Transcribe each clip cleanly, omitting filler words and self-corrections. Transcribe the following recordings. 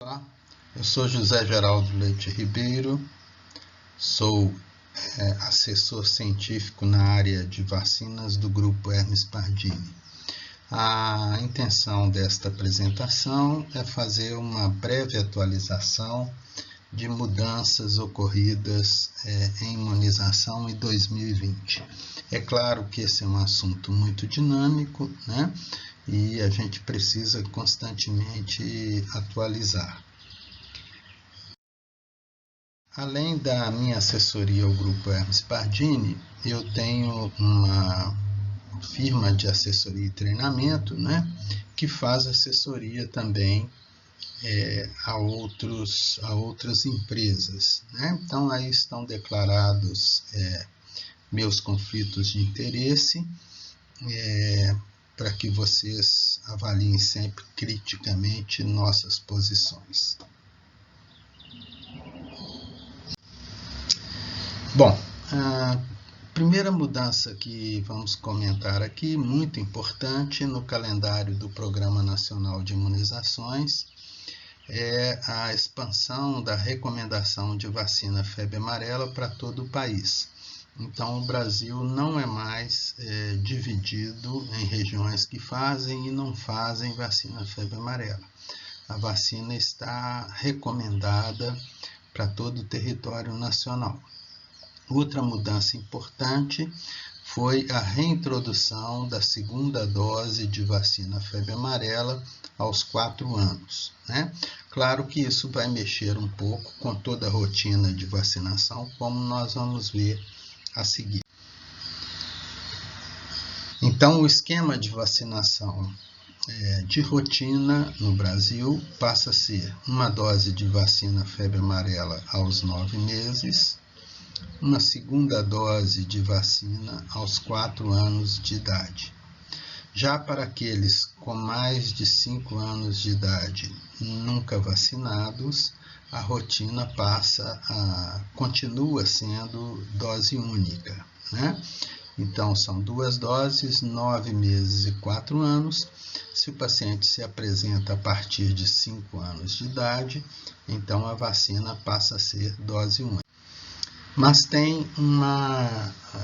Olá, eu sou José Geraldo Leite Ribeiro, sou assessor científico na área de vacinas do Grupo Hermes Pardini. A intenção desta apresentação é fazer uma breve atualização de mudanças ocorridas em imunização em 2020. É claro que esse é um assunto muito dinâmico, né? E a gente precisa constantemente atualizar. Além da minha assessoria ao Grupo Hermes Pardini, eu tenho uma firma de assessoria e treinamento, né, que faz assessoria também a outras empresas, né? Então, aí estão declarados meus conflitos de interesse, para que vocês avaliem sempre criticamente nossas posições. Bom, a primeira mudança que vamos comentar aqui, muito importante no calendário do Programa Nacional de Imunizações, é a expansão da recomendação de vacina febre amarela para todo o país. Então, o Brasil não é mais dividido em regiões que fazem e não fazem vacina febre amarela. A vacina está recomendada para todo o território nacional. Outra mudança importante foi a reintrodução da segunda dose de vacina febre amarela aos 4 anos, né? Claro que isso vai mexer um pouco com toda a rotina de vacinação, como nós vamos ver a seguir. Então, o esquema de vacinação de rotina no Brasil passa a ser uma dose de vacina febre amarela aos 9 meses, uma segunda dose de vacina aos 4 anos de idade. Já para aqueles com mais de 5 anos de idade nunca vacinados, a rotina continua sendo dose única, né? Então, são 2 doses, 9 meses e 4 anos. Se o paciente se apresenta a partir de 5 anos de idade, então a vacina passa a ser dose única. Mas tem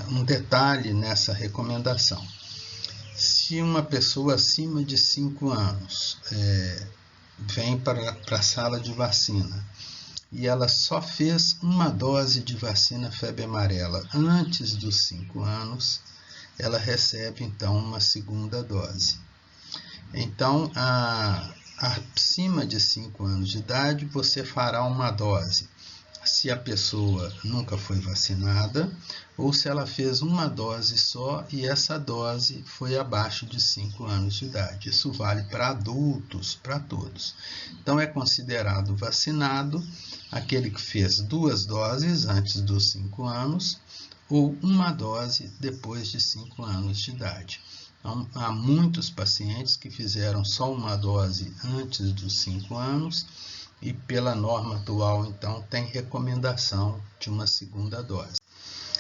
um detalhe nessa recomendação. Se uma pessoa acima de 5 anos vem para a sala de vacina e ela só fez uma dose de vacina febre amarela antes dos 5 anos, ela recebe então uma segunda dose. Então, acima de 5 anos de idade, você fará uma dose se a pessoa nunca foi vacinada ou se ela fez uma dose só e essa dose foi abaixo de 5 anos de idade. Isso vale para adultos, para todos. Então, é considerado vacinado aquele que fez 2 doses antes dos 5 anos ou uma dose depois de 5 anos de idade. Então, há muitos pacientes que fizeram só uma dose antes dos 5 anos e pela norma atual, então, tem recomendação de uma segunda dose.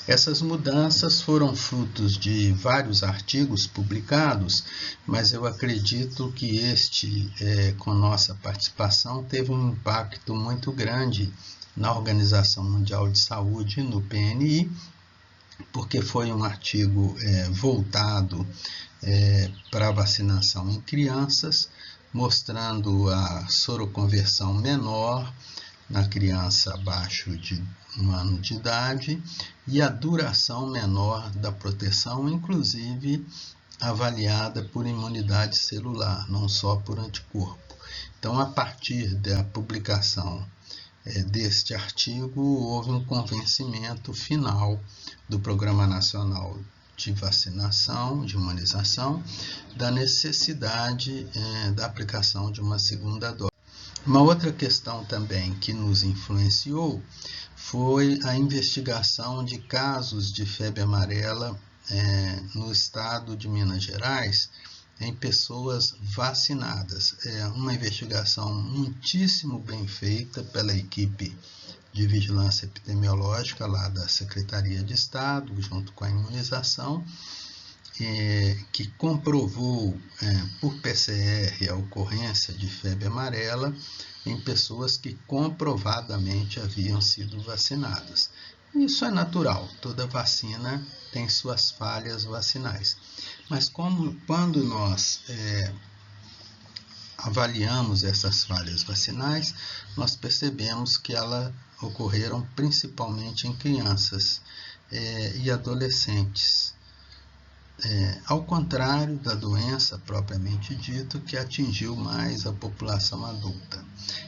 Essas mudanças foram frutos de vários artigos publicados, mas eu acredito que este, com nossa participação, teve um impacto muito grande na Organização Mundial de Saúde, no PNI, porque foi um artigo voltado para a vacinação em crianças, mostrando a soroconversão menor na criança abaixo de 1 ano de idade e a duração menor da proteção, inclusive avaliada por imunidade celular, não só por anticorpo. Então, a partir da publicação deste artigo, houve um convencimento final do Programa Nacional de Vacinação, de Imunização, da necessidade da aplicação de uma segunda dose. Uma outra questão também que nos influenciou foi a investigação de casos de febre amarela no estado de Minas Gerais em pessoas vacinadas. É uma investigação muitíssimo bem feita pela equipe de vigilância epidemiológica lá da Secretaria de Estado, junto com a imunização. que comprovou por PCR a ocorrência de febre amarela em pessoas que comprovadamente haviam sido vacinadas. Isso é natural, toda vacina tem suas falhas vacinais. Mas quando nós avaliamos essas falhas vacinais, nós percebemos que elas ocorreram principalmente em crianças e adolescentes. Ao contrário da doença propriamente dita, que atingiu mais a população adulta.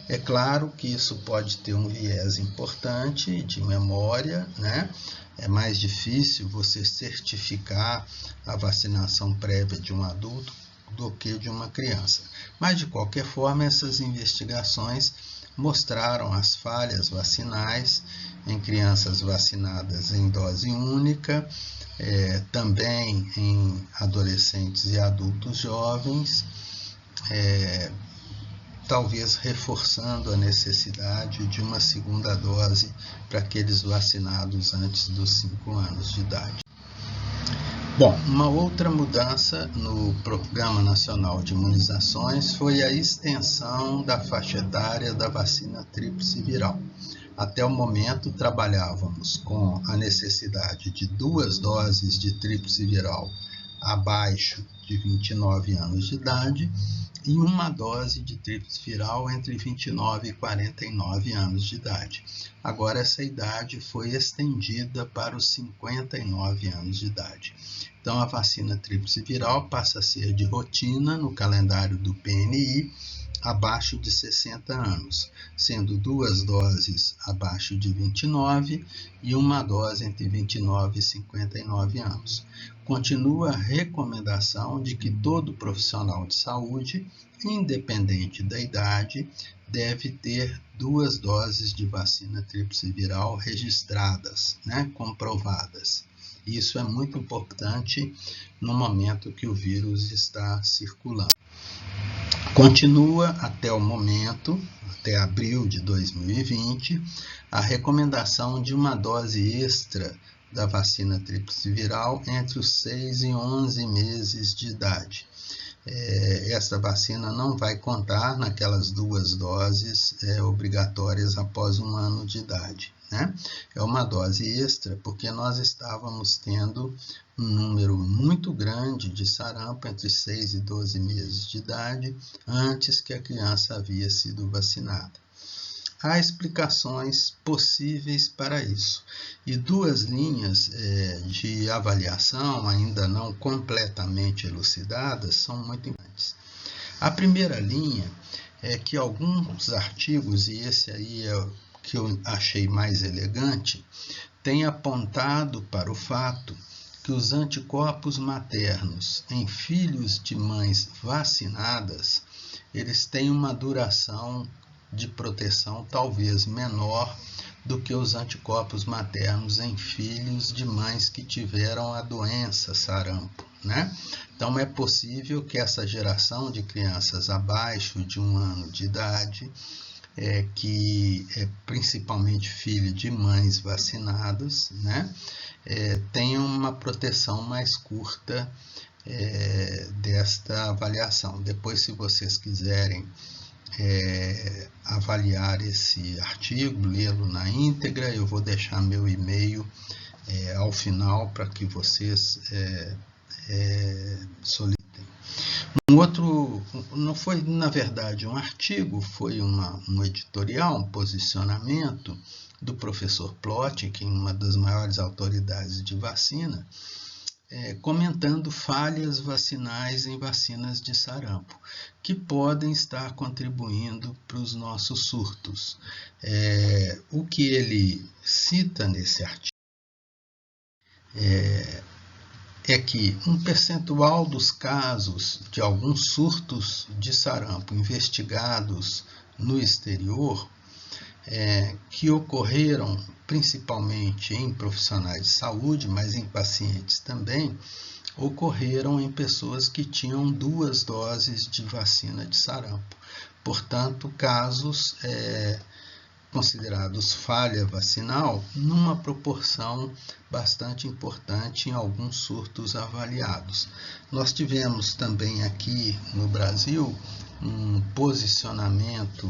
É claro que isso pode ter um viés importante de memória, né? É mais difícil você certificar a vacinação prévia de um adulto do que de uma criança. Mas, de qualquer forma, essas investigações mostraram as falhas vacinais em crianças vacinadas em dose única, também em adolescentes e adultos jovens, talvez reforçando a necessidade de uma segunda dose para aqueles vacinados antes dos 5 anos de idade. Bom, uma outra mudança no Programa Nacional de Imunizações foi a extensão da faixa etária da vacina tríplice viral. Até o momento, trabalhávamos com a necessidade de 2 doses de tríplice viral abaixo de 29 anos de idade e uma dose de tríplice viral entre 29 e 49 anos de idade. Agora, essa idade foi estendida para os 59 anos de idade. Então, a vacina tríplice viral passa a ser de rotina no calendário do PNI abaixo de 60 anos, sendo 2 doses abaixo de 29 e uma dose entre 29 e 59 anos. Continua a recomendação de que todo profissional de saúde, independente da idade, deve ter 2 doses de vacina tríplice viral registradas, comprovadas. Isso é muito importante no momento que o vírus está circulando. Continua até o momento, até abril de 2020, a recomendação de uma dose extra da vacina tríplice viral entre os 6 e 11 meses de idade. Essa vacina não vai contar naquelas 2 doses obrigatórias após 1 ano de idade. É uma dose extra porque nós estávamos tendo um número muito grande de sarampo entre 6 e 12 meses de idade antes que a criança havia sido vacinada. Há explicações possíveis para isso e 2 linhas de avaliação ainda não completamente elucidadas são muito importantes. A primeira linha é que alguns artigos, e esse aí é o que eu achei mais elegante, têm apontado para o fato que os anticorpos maternos em filhos de mães vacinadas, eles têm uma duração de proteção talvez menor do que os anticorpos maternos em filhos de mães que tiveram a doença sarampo, Então, é possível que essa geração de crianças abaixo de 1 ano de idade, que é principalmente filho de mães vacinadas, tenham uma proteção mais curta desta avaliação. Depois, se vocês quiserem avaliar esse artigo, lê-lo na íntegra, eu vou deixar meu e-mail ao final para que vocês solicitem. Um outro, não foi na verdade um artigo, foi um editorial, um posicionamento do professor Plotkin, uma das maiores autoridades de vacina, comentando falhas vacinais em vacinas de sarampo, que podem estar contribuindo para os nossos surtos. O que ele cita nesse artigo é que um percentual dos casos de alguns surtos de sarampo investigados no exterior, que ocorreram principalmente em profissionais de saúde, mas em pacientes também, ocorreram em pessoas que tinham 2 doses de vacina de sarampo. Portanto, casos considerados falha vacinal numa proporção bastante importante em alguns surtos avaliados. Nós tivemos também aqui no Brasil um posicionamento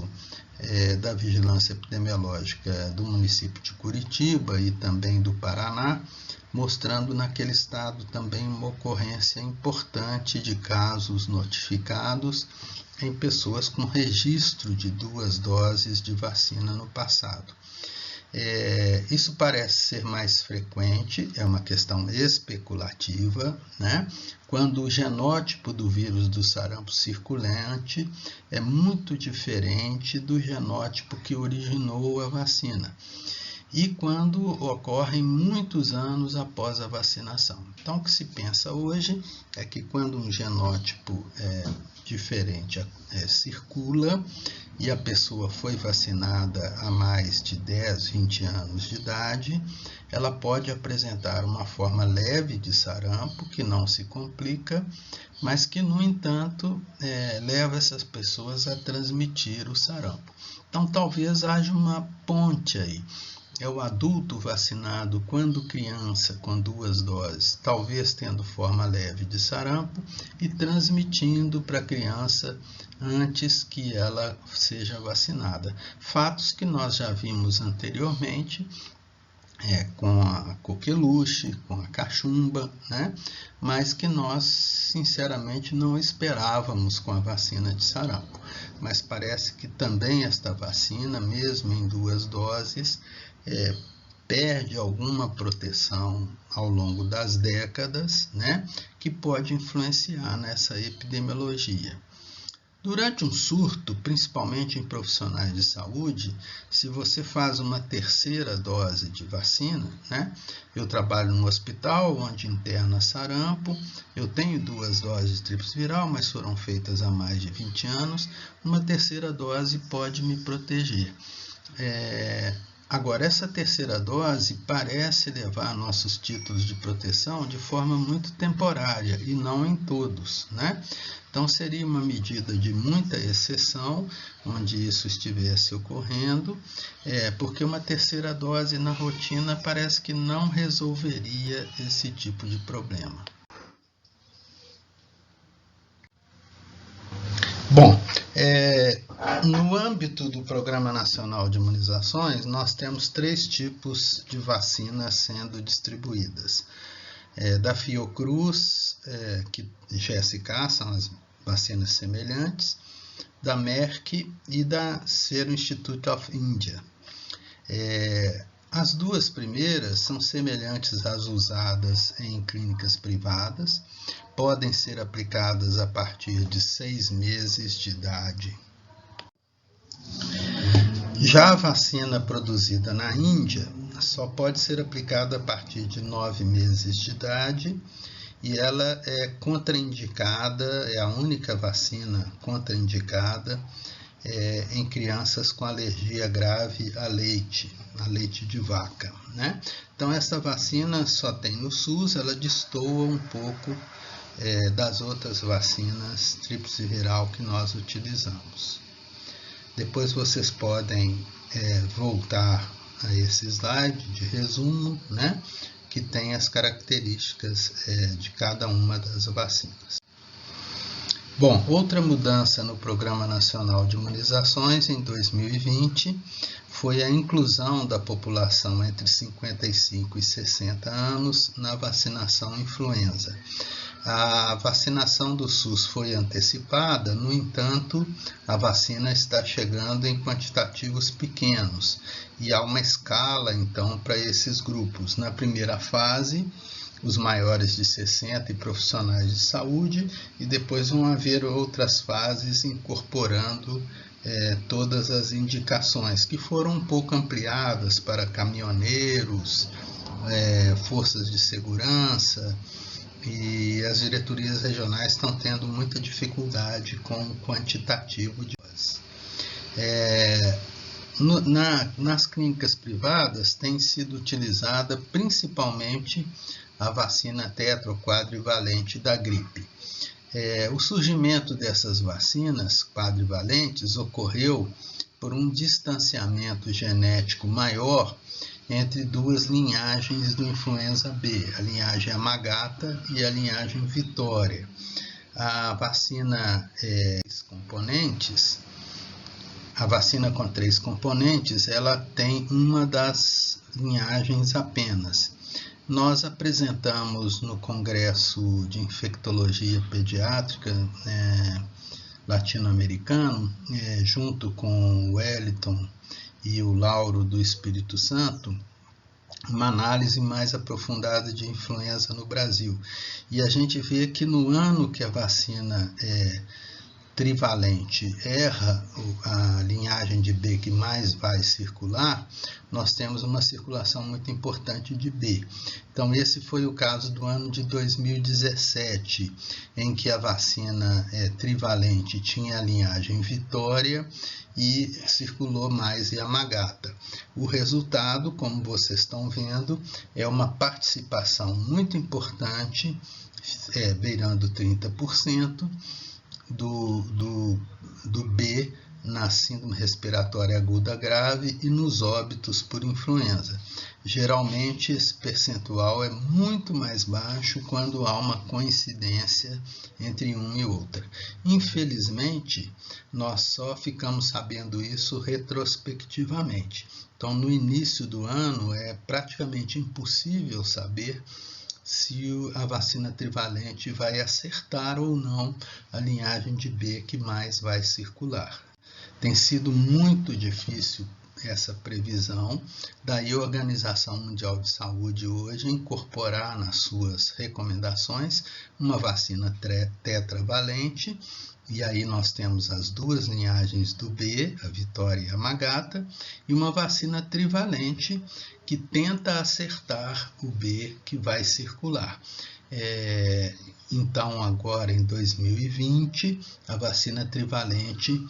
da vigilância epidemiológica do município de Curitiba e também do Paraná, mostrando naquele estado também uma ocorrência importante de casos notificados em pessoas com registro de 2 doses de vacina no passado. Isso parece ser mais frequente, é uma questão especulativa, né? Quando o genótipo do vírus do sarampo circulante é muito diferente do genótipo que originou a vacina. E quando ocorrem muitos anos após a vacinação. Então, o que se pensa hoje é que quando um genótipo diferente circula e a pessoa foi vacinada há mais de 10, 20 anos de idade, ela pode apresentar uma forma leve de sarampo, que não se complica, mas que, no entanto, leva essas pessoas a transmitir o sarampo. Então, talvez haja uma ponte aí. É o adulto vacinado quando criança com 2 doses, talvez tendo forma leve de sarampo e transmitindo para a criança antes que ela seja vacinada. Fatos que nós já vimos anteriormente com a coqueluche, com a cachumba, né? Mas que nós sinceramente não esperávamos com a vacina de sarampo. Mas parece que também esta vacina, mesmo em 2 doses, perde alguma proteção ao longo das décadas, né, que pode influenciar nessa epidemiologia. Durante um surto, principalmente em profissionais de saúde, se você faz uma 3ª dose de vacina, né, eu trabalho num hospital onde interna sarampo, eu tenho 2 doses de tríplice viral, mas foram feitas há mais de 20 anos, uma 3ª dose pode me proteger. Agora, essa 3ª dose parece levar nossos títulos de proteção de forma muito temporária e não em todos, né? Então, seria uma medida de muita exceção, onde isso estivesse ocorrendo, porque uma 3ª dose na rotina parece que não resolveria esse tipo de problema. Bom, no âmbito do Programa Nacional de Imunizações, nós temos 3 tipos de vacinas sendo distribuídas. Da Fiocruz, GSK, são as vacinas semelhantes, da Merck e da Serum Institute of India. As 2 primeiras são semelhantes às usadas em clínicas privadas, podem ser aplicadas a partir de 6 meses de idade. Já a vacina produzida na Índia só pode ser aplicada a partir de 9 meses de idade e ela é contraindicada, é a única vacina contraindicada em crianças com alergia grave a leite de vaca, né? Então, essa vacina só tem no SUS, ela destoa um pouco das outras vacinas tríplice viral que nós utilizamos. Depois vocês podem voltar a esse slide de resumo, né, que tem as características de cada uma das vacinas. Bom, outra mudança no Programa Nacional de Imunizações em 2020 foi a inclusão da população entre 55 e 60 anos na vacinação influenza. A vacinação do SUS foi antecipada, no entanto, a vacina está chegando em quantitativos pequenos e há uma escala, então, para esses grupos. Na primeira fase, os maiores de 60 e profissionais de saúde, e depois vão haver outras fases incorporando todas as indicações, que foram um pouco ampliadas para caminhoneiros, forças de segurança, e as diretorias regionais estão tendo muita dificuldade com o quantitativo de doses. Nas clínicas privadas tem sido utilizada principalmente a vacina tetra ou quadrivalente da gripe. O surgimento dessas vacinas quadrivalentes ocorreu por um distanciamento genético maior entre duas linhagens do influenza B, a linhagem Yamagata e a linhagem Vitória. A vacina a vacina com 3 componentes, ela tem uma das linhagens apenas. Nós apresentamos no Congresso de Infectologia Pediátrica latino-americano, junto com o Wellington e o Lauro do Espírito Santo, uma análise mais aprofundada de influenza no Brasil. E a gente vê que no ano que a vacina trivalente erra a linhagem de B que mais vai circular, nós temos uma circulação muito importante de B. Então, esse foi o caso do ano de 2017, em que a vacina trivalente tinha a linhagem Vitória e circulou mais Yamagata. O resultado, como vocês estão vendo, é uma participação muito importante, beirando 30%, do B na síndrome respiratória aguda grave e nos óbitos por influenza. Geralmente, esse percentual é muito mais baixo quando há uma coincidência entre uma e outra. Infelizmente, nós só ficamos sabendo isso retrospectivamente. Então, no início do ano, é praticamente impossível saber se a vacina trivalente vai acertar ou não a linhagem de B que mais vai circular. Tem sido muito difícil essa previsão, daí a Organização Mundial de Saúde hoje incorporar nas suas recomendações uma vacina tetravalente, e aí nós temos as duas linhagens do B, a Vitória e a Yamagata, e uma vacina trivalente que tenta acertar o B que vai circular. Então, agora em 2020, a vacina trivalente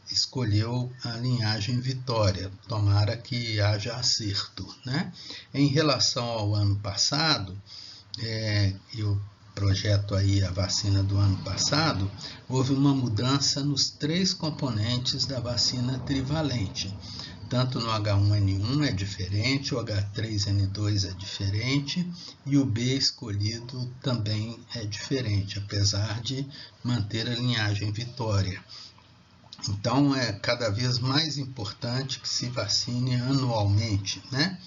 escolheu a linhagem Vitória. Tomara que haja acerto, né? Em relação ao ano passado, eu projeto aí a vacina do ano passado, houve uma mudança nos 3 componentes da vacina trivalente. Tanto no H1N1 é diferente, o H3N2 é diferente e o B escolhido também é diferente, apesar de manter a linhagem Vitória. Então, é cada vez mais importante que se vacine anualmente, né?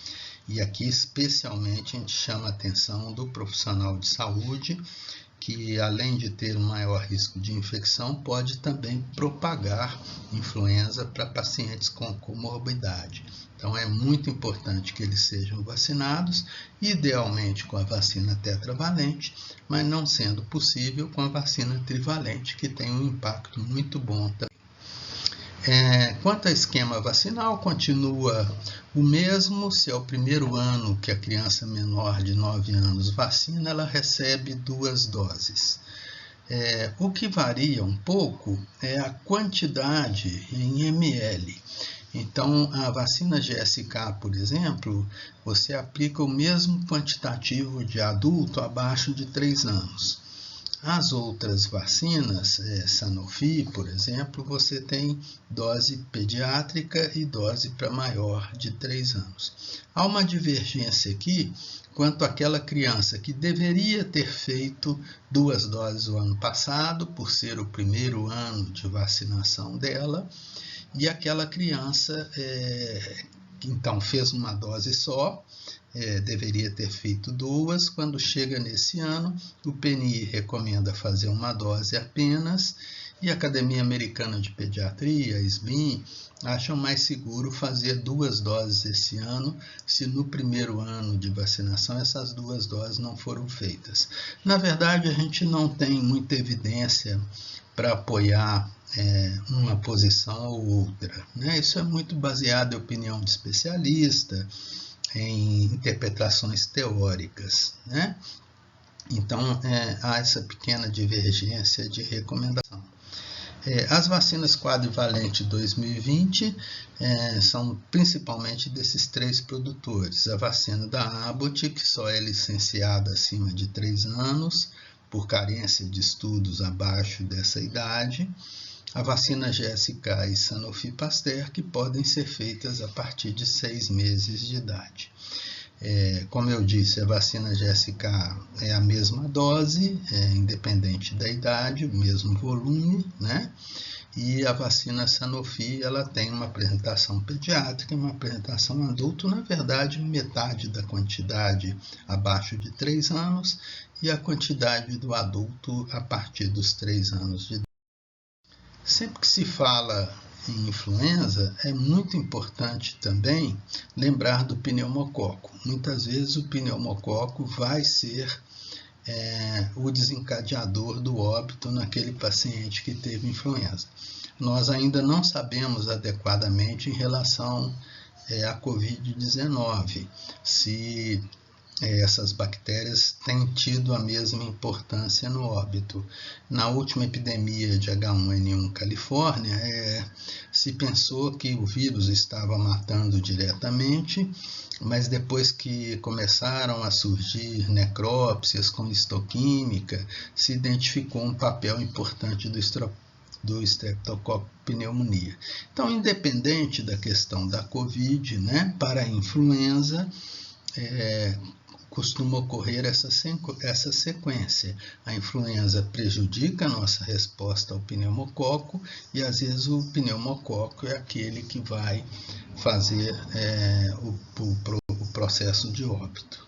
E aqui, especialmente, a gente chama a atenção do profissional de saúde, que além de ter um maior risco de infecção, pode também propagar influenza para pacientes com comorbidade. Então, é muito importante que eles sejam vacinados, idealmente com a vacina tetravalente, mas não sendo possível com a vacina trivalente, que tem um impacto muito bom também. Quanto ao esquema vacinal, continua o mesmo. Se é o primeiro ano que a criança menor de 9 anos vacina, ela recebe 2 doses. O que varia um pouco é a quantidade em ml. Então, a vacina GSK, por exemplo, você aplica o mesmo quantitativo de adulto abaixo de 3 anos. As outras vacinas, Sanofi, por exemplo, você tem dose pediátrica e dose para maior de 3 anos. Há uma divergência aqui quanto àquela criança que deveria ter feito 2 doses o ano passado, por ser o primeiro ano de vacinação dela, e aquela criança que então fez uma dose só, deveria ter feito 2, quando chega nesse ano, o PNI recomenda fazer uma dose apenas, e a Academia Americana de Pediatria, a SBIM, acham mais seguro fazer 2 doses esse ano, se no primeiro ano de vacinação essas 2 doses não foram feitas. Na verdade, a gente não tem muita evidência para apoiar uma posição ou outra, né? Isso é muito baseado em opinião de especialista, em interpretações teóricas, né? Então, há essa pequena divergência de recomendação. As vacinas quadrivalente 2020 são principalmente desses 3 produtores. A vacina da Abbott, que só é licenciada acima de 3 anos, por carência de estudos abaixo dessa idade. a vacina GSK e Sanofi Pasteur, que podem ser feitas a partir de 6 meses de idade. Como eu disse, a vacina GSK é a mesma dose, independente da idade, o mesmo volume, né? E a vacina Sanofi, ela tem uma apresentação pediátrica e uma apresentação adulto, na verdade, metade da quantidade abaixo de 3 anos e a quantidade do adulto a partir dos 3 anos de idade. Sempre que se fala em influenza, é muito importante também lembrar do pneumococo. Muitas vezes o pneumococo vai ser o desencadeador do óbito naquele paciente que teve influenza. Nós ainda não sabemos adequadamente em relação à Covid-19, se essas bactérias têm tido a mesma importância no óbito. Na última epidemia de H1N1 Califórnia, se pensou que o vírus estava matando diretamente, mas depois que começaram a surgir necrópsias com histoquímica, se identificou um papel importante do Streptococcus pneumoniae. Então, independente da questão da Covid, né, para a influenza, costuma ocorrer essa sequência. A influenza prejudica a nossa resposta ao pneumococo e, às vezes, o pneumococo é aquele que vai fazer o processo de óbito.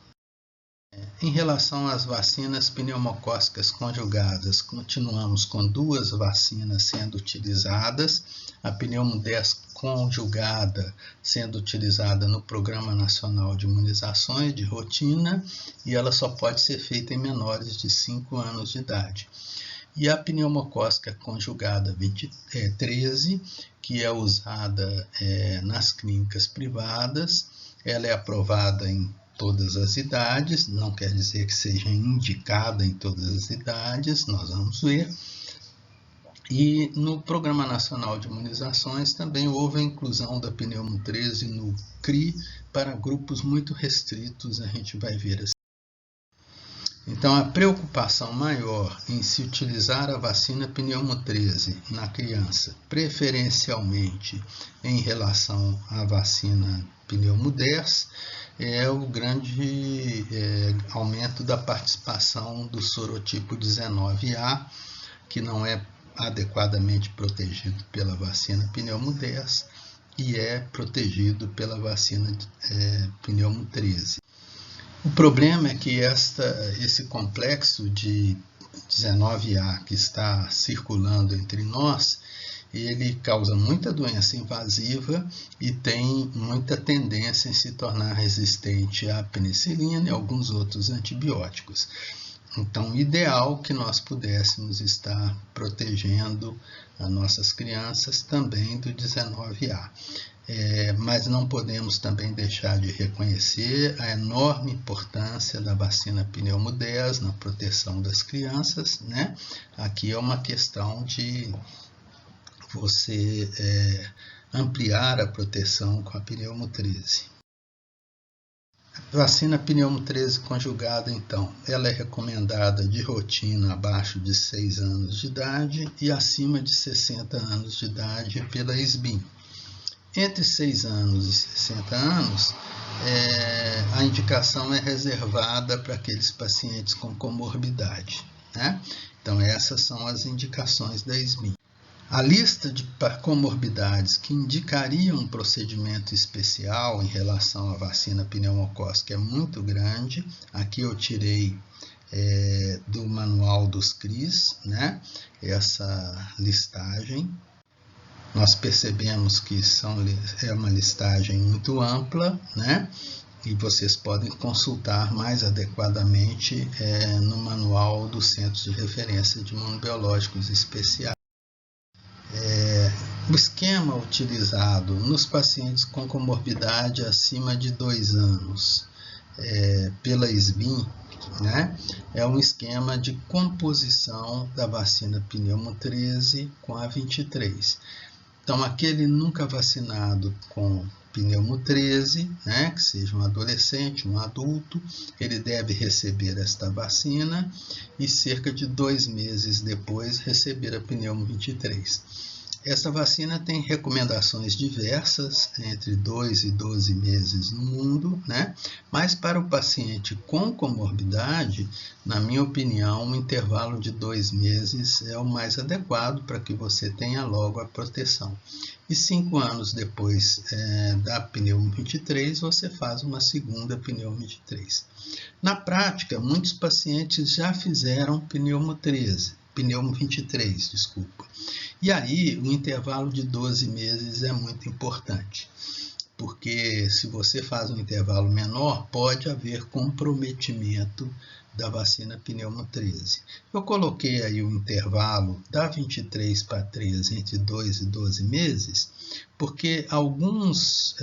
Em relação às vacinas pneumocócicas conjugadas, continuamos com 2 vacinas sendo utilizadas, a Pneumo 10 conjugada sendo utilizada no Programa Nacional de Imunizações de rotina e ela só pode ser feita em menores de 5 anos de idade. E a pneumocócica conjugada 13, que é usada nas clínicas privadas, ela é aprovada em todas as idades, não quer dizer que seja indicada em todas as idades, nós vamos ver. E no Programa Nacional de Imunizações também houve a inclusão da Pneumo 13 no CRI para grupos muito restritos, a gente vai ver assim. Então, a preocupação maior em se utilizar a vacina Pneumo 13 na criança, preferencialmente em relação à vacina Pneumo 10, é o grande aumento da participação do sorotipo 19A, que não é adequadamente protegido pela vacina Pneumo 10 e é protegido pela vacina Pneumo 13. O problema é que esse complexo de 19A que está circulando entre nós, ele causa muita doença invasiva e tem muita tendência em se tornar resistente à penicilina e alguns outros antibióticos. Então, ideal que nós pudéssemos estar protegendo as nossas crianças também do 19A. Mas não podemos também deixar de reconhecer a enorme importância da vacina Pneumo 10 na proteção das crianças, né? Aqui é uma questão de você ampliar a proteção com a Pneumo 13. A vacina Pneumo 13 conjugada, então, ela é recomendada de rotina abaixo de 6 anos de idade e acima de 60 anos de idade pela SBIM. Entre 6 anos e 60 anos, a indicação é reservada para aqueles pacientes com comorbidade, né? Então, essas são as indicações da SBIM. A lista de comorbidades que indicariam um procedimento especial em relação à vacina pneumocócica é muito grande. Aqui eu tirei do manual dos CRIs, né, essa listagem. Nós percebemos que é uma listagem muito ampla, né, e vocês podem consultar mais adequadamente no manual dos Centros de Referência de Imunobiológicos Especiais. O esquema utilizado nos pacientes com comorbidade acima de 2 anos pela SBIM, né, é um esquema de composição da vacina Pneumo 13 com a 23. Então, aquele nunca vacinado com Pneumo 13, né, que seja um adolescente, um adulto, ele deve receber esta vacina e cerca de 2 meses depois receber a Pneumo 23. Essa vacina tem recomendações diversas, entre 2 e 12 meses no mundo, né? Mas para o paciente com comorbidade, na minha opinião, um intervalo de 2 meses é o mais adequado para que você tenha logo a proteção. E 5 anos depois da pneumo 23, você faz uma segunda pneumo 23. Na prática, muitos pacientes já fizeram pneumo 23, desculpa. E aí, o intervalo de 12 meses é muito importante, porque se você faz um intervalo menor, pode haver comprometimento da vacina pneumo 13. Eu coloquei aí o intervalo da 23 para 13 entre 2 e 12 meses, porque alguns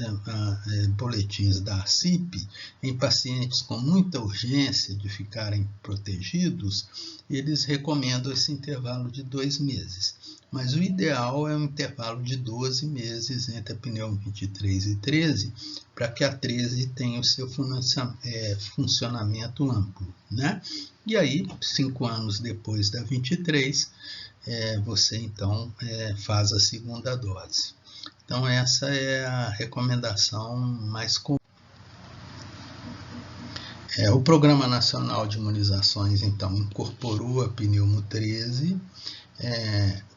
boletins da CIP, em pacientes com muita urgência de ficarem protegidos, eles recomendam esse intervalo de 2 meses. Mas o ideal é um intervalo de 12 meses entre a pneumo 23 e 13, para que a 13 tenha o seu funcionamento amplo, né? E aí, 5 anos depois da 23, você então faz a segunda dose. Então, essa é a recomendação mais comum. O Programa Nacional de Imunizações, então, incorporou a pneumo 13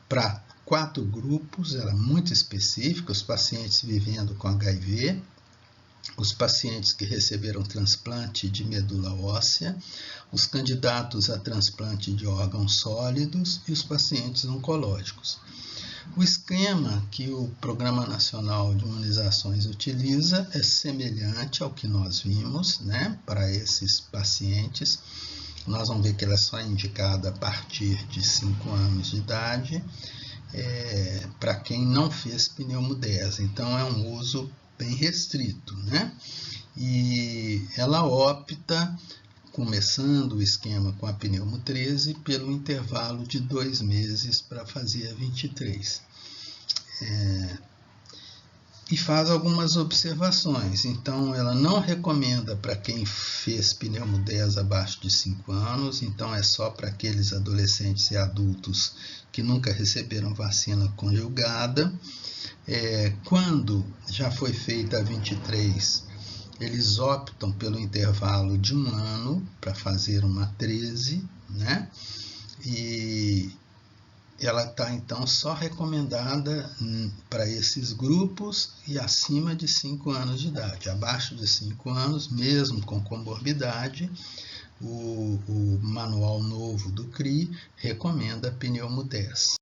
para 4 grupos, era muito específico, os pacientes vivendo com HIV, os pacientes que receberam transplante de medula óssea, os candidatos a transplante de órgãos sólidos e os pacientes oncológicos. O esquema que o Programa Nacional de Imunizações utiliza é semelhante ao que nós vimos, né, para esses pacientes. Nós vamos ver que ela é só indicada a partir de 5 anos de idade, para quem não fez pneumo 10. Então, é um uso bem restrito, né? E ela opta, começando o esquema com a pneumo 13, pelo intervalo de 2 meses para fazer a 23. E faz algumas observações. Então, ela não recomenda para quem fez pneumo 10 abaixo de 5 anos, então é só para aqueles adolescentes e adultos que nunca receberam vacina conjugada. Quando já foi feita a 23, eles optam pelo intervalo de 1 ano para fazer uma 13, né? E ela está, então, só recomendada para esses grupos e acima de 5 anos de idade. Abaixo de 5 anos, mesmo com comorbidade, o manual novo do CRI recomenda pneumo 10.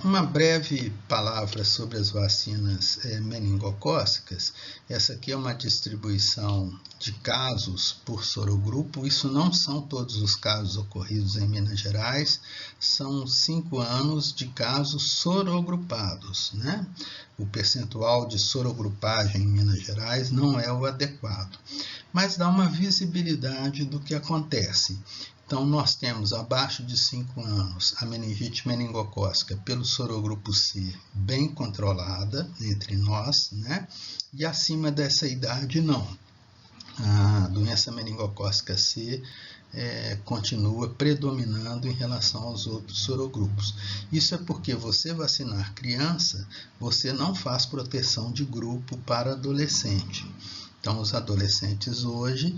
Uma breve palavra sobre as vacinas meningocócicas. Essa aqui é uma distribuição de casos por sorogrupo. Isso não são todos os casos ocorridos em Minas Gerais, são 5 anos de casos sorogrupados, né? O percentual de sorogrupagem em Minas Gerais não é o adequado, mas dá uma visibilidade do que acontece. Então, nós temos abaixo de 5 anos a meningite meningocócica pelo sorogrupo C bem controlada entre nós, né? E acima dessa idade, não. A doença meningocócica C continua predominando em relação aos outros sorogrupos. Isso é porque você vacinar criança, você não faz proteção de grupo para adolescente. Então, os adolescentes hoje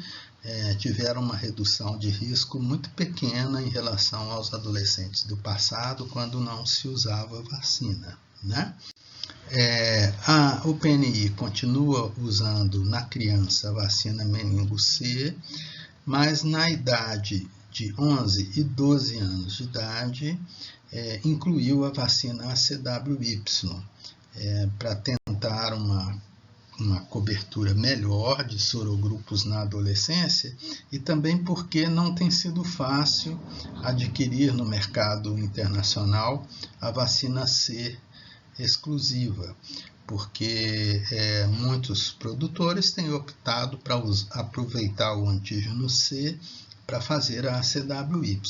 tiveram uma redução de risco muito pequena em relação aos adolescentes do passado, quando não se usava vacina, né? O PNI continua usando na criança a vacina meningo C, mas na idade de 11 e 12 anos de idade, incluiu a vacina ACWY, para tentar uma cobertura melhor de sorogrupos na adolescência e também porque não tem sido fácil adquirir no mercado internacional a vacina C exclusiva, porque muitos produtores têm optado para aproveitar o antígeno C para fazer a ACWY,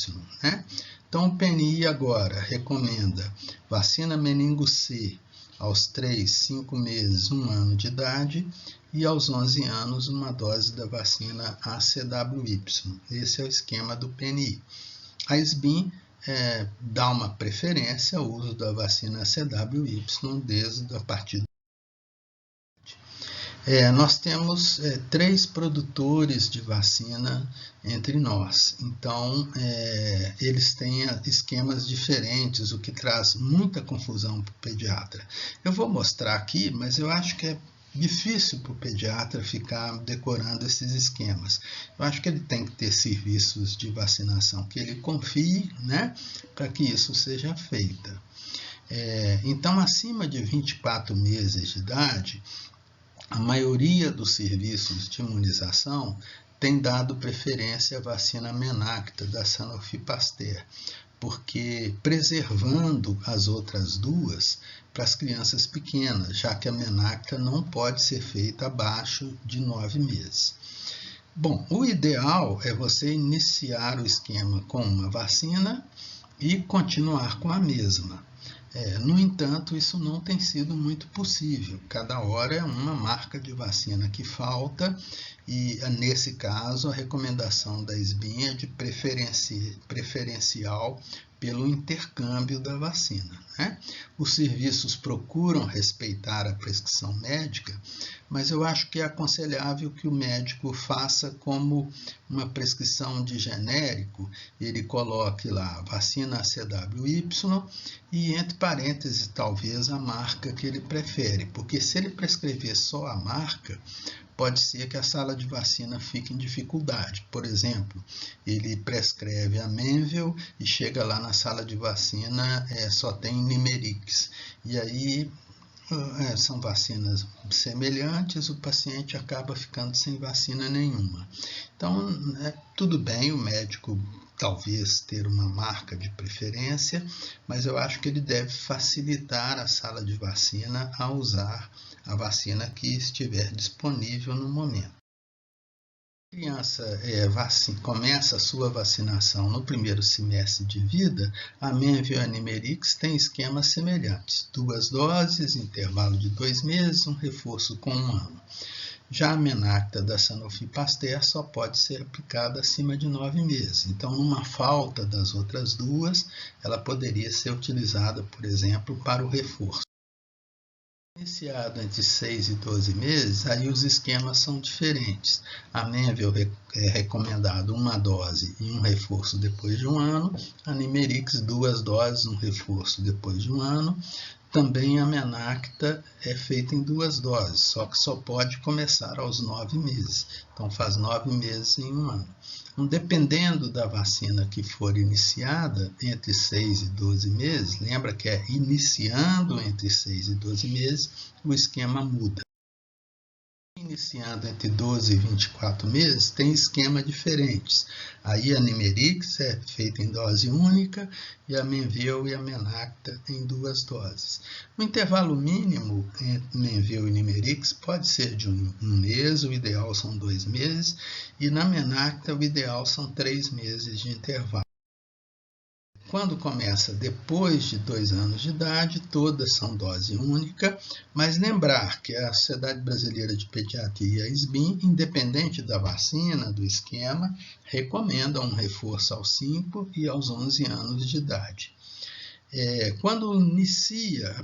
né? Então, o PNI agora recomenda vacina meningo C aos 3, 5 meses, 1 ano de idade, e aos 11 anos, uma dose da vacina ACWY. Esse é o esquema do PNI. A SBIM dá uma preferência ao uso da vacina CWY desde a partir nós temos 3 produtores de vacina entre nós, então eles têm esquemas diferentes, o que traz muita confusão para o pediatra. Eu vou mostrar aqui, mas eu acho que é difícil para o pediatra ficar decorando esses esquemas. Eu acho que ele tem que ter serviços de vacinação que ele confie, né, para que isso seja feito. Então, acima de 24 meses de idade, a maioria dos serviços de imunização tem dado preferência à vacina Menacta da Sanofi Pasteur, porque preservando as outras duas para as crianças pequenas, já que a Menacta não pode ser feita abaixo de 9 meses. Bom, o ideal é você iniciar o esquema com uma vacina e continuar com a mesma. No entanto, isso não tem sido muito possível. Cada hora é uma marca de vacina que falta e, nesse caso, a recomendação da SBIM é de preferencial pelo intercâmbio da vacina, né? Os serviços procuram respeitar a prescrição médica, mas eu acho que é aconselhável que o médico faça como uma prescrição de genérico, ele coloque lá vacina CWY e entre parênteses talvez a marca que ele prefere, porque se ele prescrever só a marca, pode ser que a sala de vacina fique em dificuldade. Por exemplo, ele prescreve a Menvel e chega lá na sala de vacina, só tem Nimerix. E aí são vacinas semelhantes, o paciente acaba ficando sem vacina nenhuma. Então, tudo bem o médico talvez ter uma marca de preferência, mas eu acho que ele deve facilitar a sala de vacina a usar a vacina que estiver disponível no momento. A criança começa a sua vacinação no primeiro semestre de vida, a Menvel e a Nimerix têm esquemas semelhantes. 2 doses, intervalo de 2 meses, um reforço com 1 ano. Já a Menacta da Sanofi Pasteur só pode ser aplicada acima de 9 meses. Então, numa falta das outras duas, ela poderia ser utilizada, por exemplo, para o reforço. Iniciado entre 6 e 12 meses, aí os esquemas são diferentes. A Menvel é recomendado 1 dose e um reforço depois de 1 ano. A Nimerix, 2 doses, um reforço depois de 1 ano. Também a Menacta é feita em 2 doses, só que só pode começar aos 9 meses. Então, faz 9 meses em 1 ano. Então, dependendo da vacina que for iniciada, entre 6 e 12 meses, lembra que é iniciando entre 6 e 12 meses, o esquema muda. Iniciando entre 12 e 24 meses, tem esquemas diferentes. Aí a Nimerix é feita em dose única e a Menvel e a Menacta em 2 doses. O intervalo mínimo entre Menvel e Nimerix pode ser de 1 mês, o ideal são 2 meses, e na Menacta o ideal são 3 meses de intervalo. Quando começa depois de 2 anos de idade, todas são dose única, mas lembrar que a Sociedade Brasileira de Pediatria, a SBIM, independente da vacina, do esquema, recomenda um reforço aos 5 e aos 11 anos de idade. Quando inicia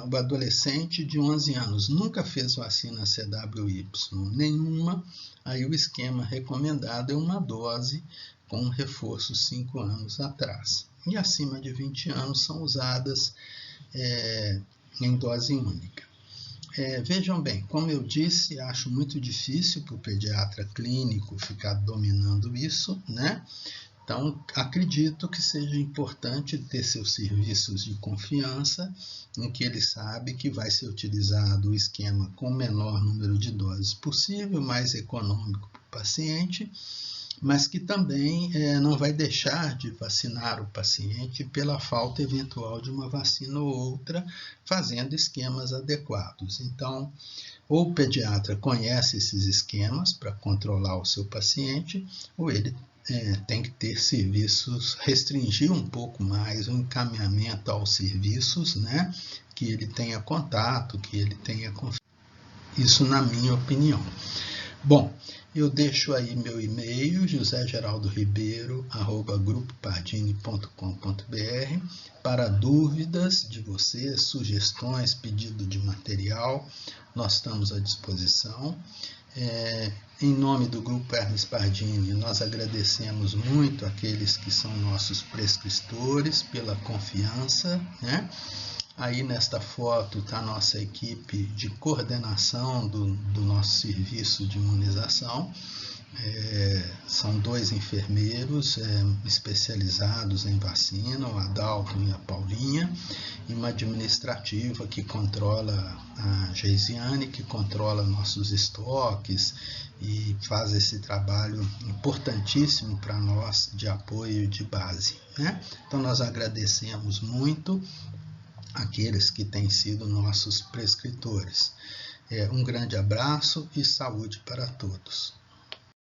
o adolescente de 11 anos, nunca fez vacina CWY nenhuma, aí o esquema recomendado é 1 dose com um reforço 5 anos atrás. E acima de 20 anos são usadas em dose única. Vejam bem, como eu disse, acho muito difícil para o pediatra clínico ficar dominando isso, né? Então, acredito que seja importante ter seus serviços de confiança, em que ele sabe que vai ser utilizado o esquema com o menor número de doses possível, mais econômico para o paciente, mas que também não vai deixar de vacinar o paciente pela falta eventual de uma vacina ou outra, fazendo esquemas adequados. Então, ou o pediatra conhece esses esquemas para controlar o seu paciente, ou ele tem que ter serviços, restringir um pouco mais o encaminhamento aos serviços, né, que ele tenha contato, que ele tenha confiança. Isso na minha opinião. Bom, eu deixo aí meu e-mail, josegeraldoribeiro@grupopardini.com.br, para dúvidas de vocês, sugestões, pedido de material, nós estamos à disposição. Em nome do Grupo Hermes Pardini, nós agradecemos muito aqueles que são nossos prescritores pela confiança, né? Aí nesta foto está a nossa equipe de coordenação do nosso serviço de imunização. São 2 enfermeiros especializados em vacina, o Adalto e a Paulinha, e uma administrativa que controla, a Geisiane, que controla nossos estoques e faz esse trabalho importantíssimo para nós de apoio de base, né? Então nós agradecemos muito aqueles que têm sido nossos prescritores. Um grande abraço e saúde para todos.